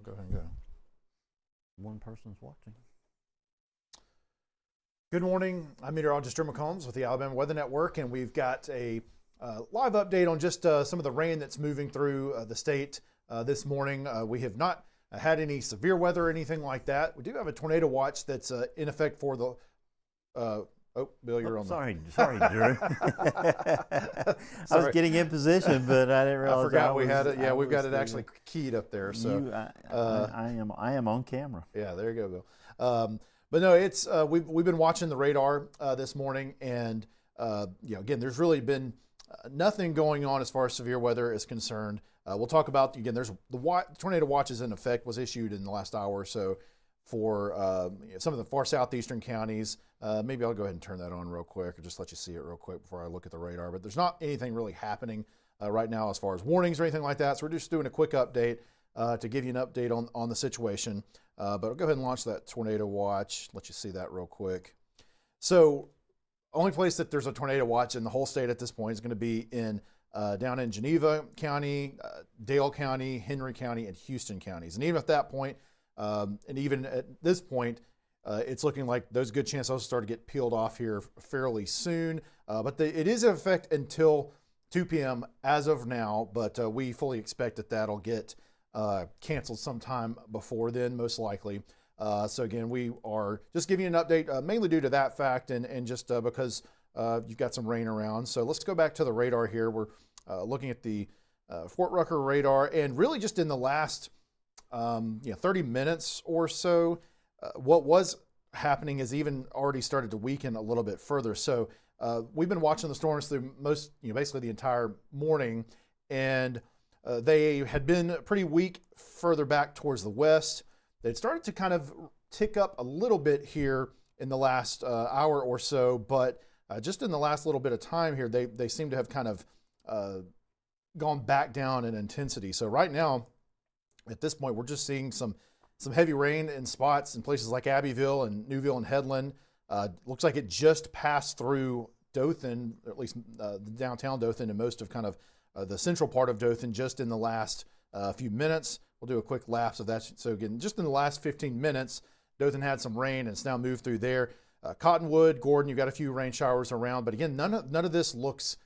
Go ahead and go. One person's watching. Good morning. I'm meteorologist James Spann with the Alabama Weather Network, and we've got a live update on just some of the rain that's moving through the state this morning. We have not had any severe weather or anything like that. We do have a tornado watch that's in effect for the oh, Bill, you're on. Sorry, Drew. I was getting in position, but I didn't realize. I forgot we had it. Yeah, we've got it actually keyed up there. So I am on camera. Yeah, there you go, Bill. But no, it's we've been watching the radar this morning, and again, there's really been nothing going on as far as severe weather is concerned. We'll talk about again. There's the tornado watch is in effect was issued in the last hour or so for some of the far southeastern counties. Maybe I'll go ahead and turn that on real quick or just let you see it real quick before I look at the radar. But there's not anything really happening right now as far as warnings or anything like that. So we're just doing a quick update to give you an update on the situation. But I'll go ahead and launch that tornado watch, let you see that real quick. So only place that there's a tornado watch in the whole state at this point is going to be down in Geneva County, Dale County, Henry County, and Houston counties. And even at that point, and even at this point, it's looking like there's a good chance those start to get peeled off here fairly soon. But it is in effect until 2 p.m. as of now, but we fully expect that that'll get canceled sometime before then, most likely. So again, we are just giving you an update, mainly due to that fact and just because you've got some rain around. So let's go back to the radar here. We're looking at the Fort Rucker radar, and really just in the last 30 minutes or so, what was happening is even already started to weaken a little bit further. So we've been watching the storms through basically the entire morning, and they had been pretty weak further back towards the west. They'd started to kind of tick up a little bit here in the last hour or so, but just in the last little bit of time here, they seem to have kind of gone back down in intensity. So right now, at this point, we're just seeing some heavy rain in spots in places like Abbeville and Newville and Headland. Looks like it just passed through Dothan, or at least the downtown Dothan, and most of kind of the central part of Dothan just in the last few minutes. We'll do a quick lapse of that. So again, just in the last 15 minutes, Dothan had some rain and it's now moved through there. Cottonwood, Gordon, you've got a few rain showers around, but again, none of this looks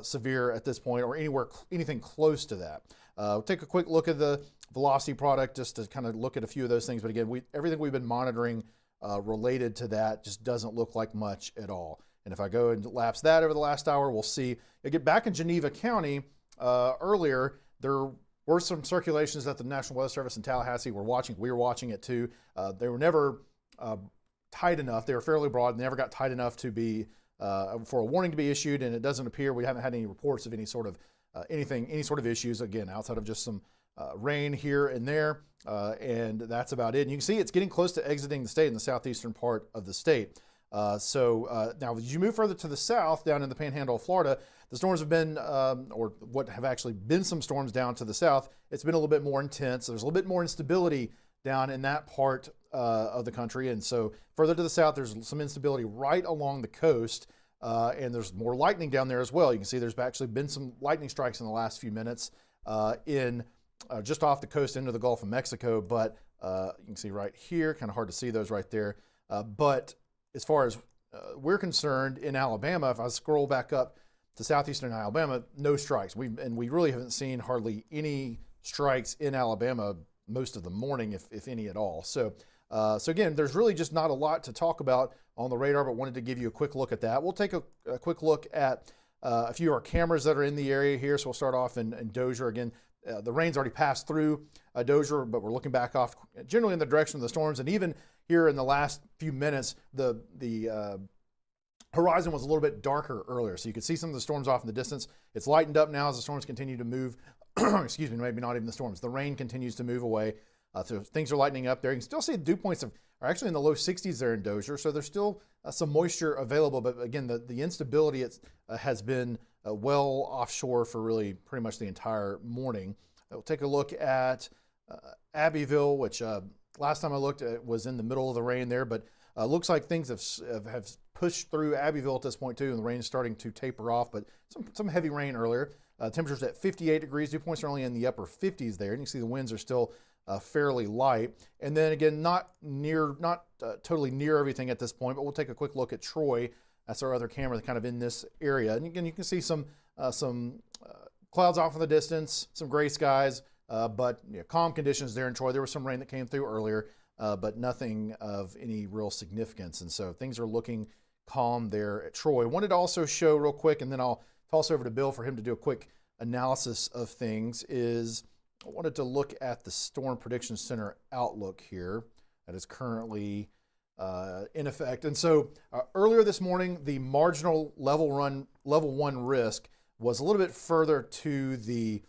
severe at this point or anything close to that. We'll take a quick look at the velocity product just to kind of look at a few of those things. But again, everything we've been monitoring related to that just doesn't look like much at all. And if I go and lapse that over the last hour, we'll see. Get back in Geneva County earlier, there were some circulations that the National Weather Service in Tallahassee were watching. We were watching it too. They were never tight enough. They were fairly broad, never got tight enough to be for a warning to be issued. And it doesn't appear we haven't had any reports of any sort of any sort of issues, again, outside of just some rain here and there, and that's about it. And you can see it's getting close to exiting the state in the southeastern part of the state. So now as you move further to the south, down in the panhandle of Florida, the storms have been, or what have actually been some storms down to the south, it's been a little bit more intense. There's a little bit more instability down in that part of the country. And so further to the south, there's some instability right along the coast. And there's more lightning down there as well. You can see there's actually been some lightning strikes in the last few minutes just off the coast into the Gulf of Mexico. But you can see right here, kind of hard to see those right there. But as far as we're concerned in Alabama, if I scroll back up to southeastern Alabama, no strikes. We really haven't seen hardly any strikes in Alabama most of the morning, if any at all. So again, there's really just not a lot to talk about on the radar, but wanted to give you a quick look at that. We'll take a quick look at a few of our cameras that are in the area here. So we'll start off in Dozier. Again, the rain's already passed through Dozier, but we're looking back off generally in the direction of the storms. And even here in the last few minutes, the horizon was a little bit darker earlier. So you could see some of the storms off in the distance. It's lightened up now as the storms continue to move. Excuse me, maybe not even the storms. The rain continues to move away. So things are lightening up there. You can still see the dew points are actually in the low 60s there in Dozier. So there's still some moisture available. But again, the instability has been well offshore for really pretty much the entire morning. We'll take a look at Abbeville, which last time I looked at was in the middle of the rain there. But looks like things have pushed through Abbeville at this point too. And the rain is starting to taper off. But some heavy rain earlier. Temperatures at 58 degrees. Dew points are only in the upper 50s there. And you can see the winds are still fairly light. And then again, not totally near everything at this point, but we'll take a quick look at Troy. That's our other camera kind of in this area. And again, you can see some clouds off in the distance, some gray skies, but calm conditions there in Troy. There was some rain that came through earlier, but nothing of any real significance. And so things are looking calm there at Troy. Wanted to also show real quick, and then I'll toss over to Bill for him to do a quick analysis of things, is I wanted to look at the Storm Prediction Center outlook here that is currently in effect. And so earlier this morning, the marginal level 1 risk was a little bit further to the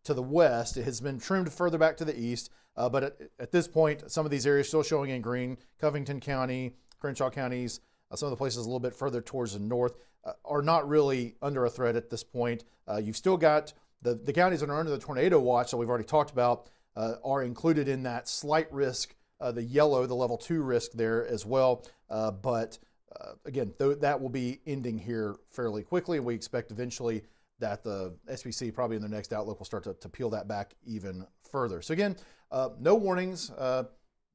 west. It has been trimmed further back to the east, but at this point, some of these areas still showing in green. Covington County, Crenshaw counties, some of the places a little bit further towards the north are not really under a threat at this point. You've still got the counties that are under the tornado watch that we've already talked about are included in that slight risk, the yellow, the level 2 risk there as well. But again, that will be ending here fairly quickly. And we expect eventually that the SPC probably in their next outlook will start to peel that back even further. So again, no warnings,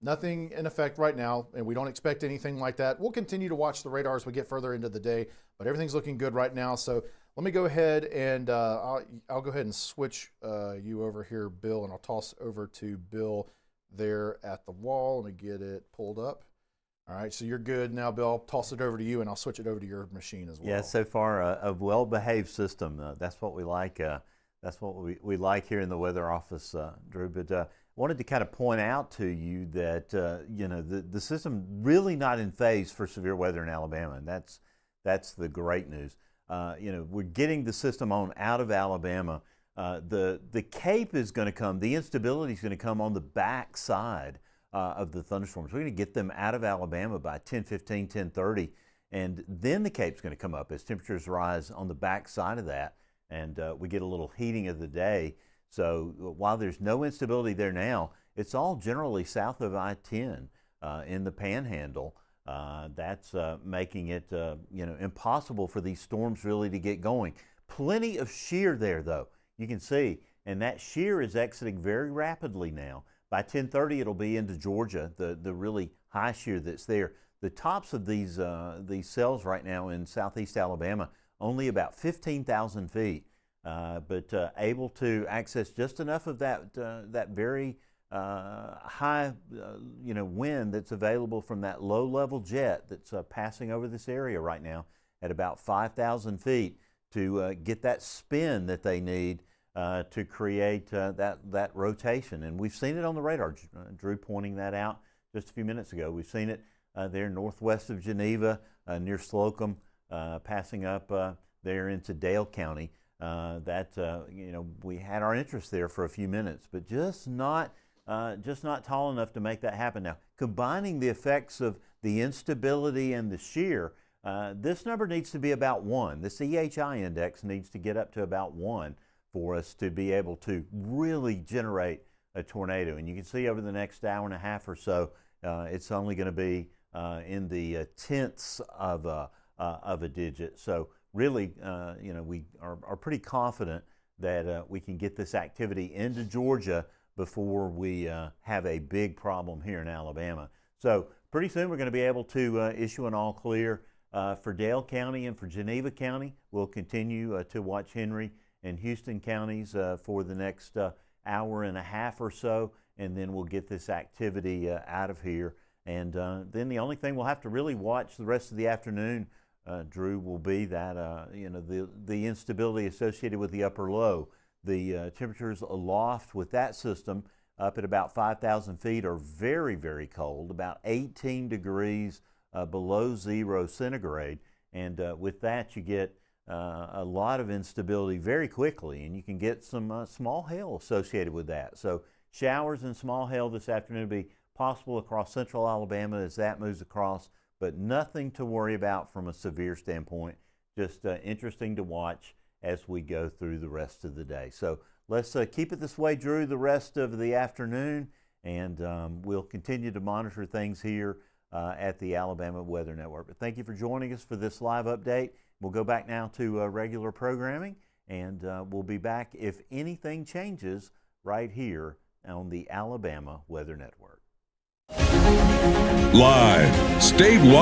nothing in effect right now, and we don't expect anything like that. We'll continue to watch the radar as we get further into the day, but everything's looking good right now. So let me go ahead and I'll go ahead and switch you over here, Bill, and I'll toss over to Bill there at the wall. Let me get it pulled up. All right, so you're good now, Bill. I'll toss it over to you, and I'll switch it over to your machine as well. Yeah, so far a well-behaved system. That's what we like. That's what we like here in the weather office, Drew. But wanted to kind of point out to you that the system really not in phase for severe weather in Alabama, and that's the great news. We're getting the system on out of Alabama. The Cape is going to come. The instability is going to come on the back side of the thunderstorms. We're going to get them out of Alabama by 10:15, 10:30, and then the Cape's going to come up as temperatures rise on the back side of that, and we get a little heating of the day. So while there's no instability there now, it's all generally south of I-10 in the Panhandle. That's making it impossible for these storms really to get going. Plenty of shear there, though. You can see, and that shear is exiting very rapidly now. By 10:30, it'll be into Georgia, the really high shear that's there. The tops of these cells right now in southeast Alabama, only about 15,000 feet, but able to access just enough of that very high wind that's available from that low-level jet that's passing over this area right now at about 5,000 feet to get that spin that they need to create that rotation. And we've seen it on the radar, Drew pointing that out just a few minutes ago. We've seen it there northwest of Geneva, near Slocum, passing up there into Dale County. We had our interest there for a few minutes, but just not tall enough to make that happen. Now, combining the effects of the instability and the shear, this number needs to be about 1. This EHI index needs to get up to about 1 for us to be able to really generate a tornado. And you can see over the next hour and a half or so, it's only going to be in the tenths of a digit. So really, we are pretty confident that we can get this activity into Georgia before we have a big problem here in Alabama. So pretty soon we're going to be able to issue an all clear for Dale County and for Geneva County. We'll continue to watch Henry and Houston counties for the next hour and a half or so, and then we'll get this activity out of here. And then the only thing we'll have to really watch the rest of the afternoon, Drew, will be that the instability associated with the upper low. The temperatures aloft with that system up at about 5,000 feet are very, very cold, about 18 degrees below 0 centigrade. And with that, you get a lot of instability very quickly, and you can get some small hail associated with that. So showers and small hail this afternoon will be possible across central Alabama as that moves across, but nothing to worry about from a severe standpoint. Just interesting to watch as we go through the rest of the day. So let's keep it this way, Drew, the rest of the afternoon, and we'll continue to monitor things here at the Alabama Weather Network. But thank you for joining us for this live update. We'll go back now to regular programming, And we'll be back if anything changes right here on the Alabama Weather Network. Live, statewide.